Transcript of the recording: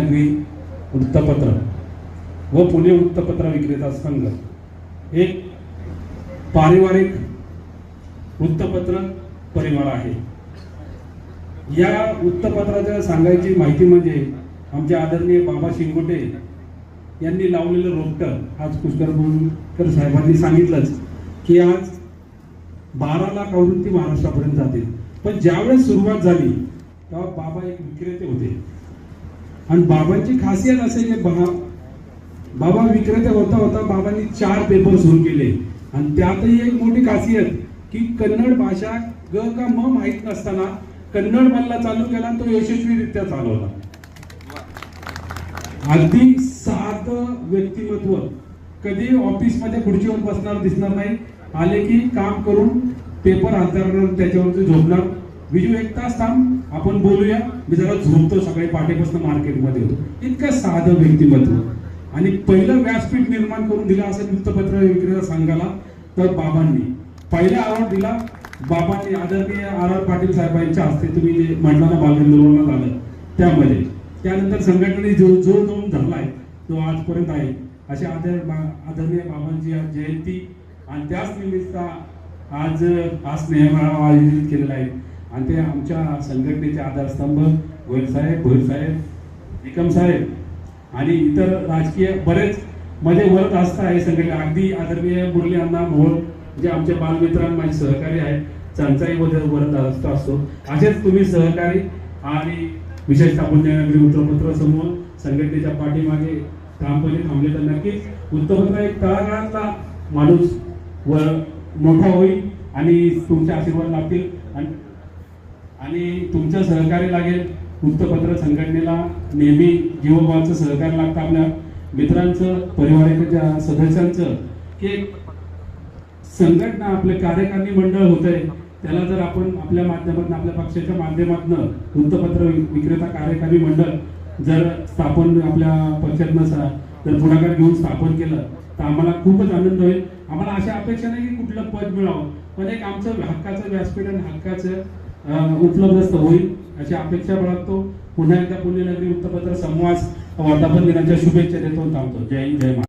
पुण्यनगरी वृत्तपत्र व पुणे वृत्तपत्र विक्रेता संघ एक पारिवारिक वृत्तपत्र परिवार आहे। या वृत्तपत्राच्या सांगायची माहिती म्हणजे आमचे आदरणीय बाबा शिंगोटे यांनी लावलेलं रोपटं आज पुष्करकर साहेबांनी सांगितलंच की आज 12 लाख आवृत्ती महाराष्ट्रापर्यंत जातील। पण ज्यावेळेस सुरुवात झाली तेव्हा बाबा एक विक्रेते होते आणि बाबांची खासियत असे की बाबा विक्रेते होता होता बाबांनी 4 पेपर सुरू केले आणि त्यातही एक मोठी खासियत की कन्नड भाषा ग का म माहीत नसताना कन्नड बोलला चालू केला, तो यशस्वीरित्या चालवला। अगदी साधं व्यक्तिमत्व, कधी ऑफिस मध्ये खुर्चीवर बसणार दिसणार नाही, आले की काम करून पेपर हाताळणार, त्याच्यावरती झोपणार, बिजू 1 तास थांब आपण बोलूया, मी जरा झोपतो, सकाळी पहाटेपासून मार्केटमध्ये होतो। इतकं साधं व्यक्तिमत्व आणि पहिलं व्यासपीठ निर्माण करून दिलं असेल वृत्तपत्र विक्रेता संघाला तर बाबांनी पहिला अवॉर्ड दिला। बाबांनी आदरणीय आर पाटील साहेबांच्या हस्ते तुम्ही जे म्हटलं ना बालगंधर्वांना झालं त्यामध्ये, त्यानंतर संघटनेने जो जाऊन झालाय तो आजपर्यंत आहे। असे आदरणीय बाबांची जयंती आणि त्याच निमित्त आज हा स्नेहमेळावा आयोजित केलेला आहे आणि ते आमच्या संघटनेचे आधारस्तंभ भोईर साहेब निकम साहेब आणि इतर राजकीय बरेच मध्ये वरत असता आहे संघटना। अगदी आदरणीय मुरली अण्णा मोहोळ जे आमचे बालमित्रांना माझे सहकारी आहेत त्यांचाही वरत असतो। असेच तुम्ही सहकारी आणि विशेषतः पुण्यनगरी वृत्तपत्र समूह संघटनेच्या पाठीमागे ठामपणे थांबले तर नक्कीच वृत्तपत्र एक तळागाळातला माणूस व मोठा होईल आणि तुमचे आशीर्वाद लागतील आणि तुमचं सहकार्य लागेल। वृत्तपत्र संघटनेला नेहमी जीवभावाचं सहकार्य लागतं, आपल्या मित्रांचं, परिवाराच्या सदस्यांचं, की संघटना आपले कार्यकारिणी मंडळ होतंय त्याला जर आपण आपल्या माध्यमातून आपल्या पक्षाच्या माध्यमातून वृत्तपत्र विक्रेता कार्यकारी मंडळ जर स्थापन आपल्या पक्षातनं जर पुढाकार घेऊन स्थापन केलं तर आम्हाला खूपच आनंद होईल। आम्हाला अशा अपेक्षा नाही की कुठलं पद मिळावं, पण एक आमचं हक्काचं व्यासपीठ आणि हक्काचं उपलब्ध होईल अशी अपेक्षा बाळगतो। पुन्हा एकदा पुण्यनगरी वृत्तपत्र समूहास वर्धापन दिनाच्या शुभेच्छा देतो, थांबतो। जय हिंद, जय महाराष्ट्र।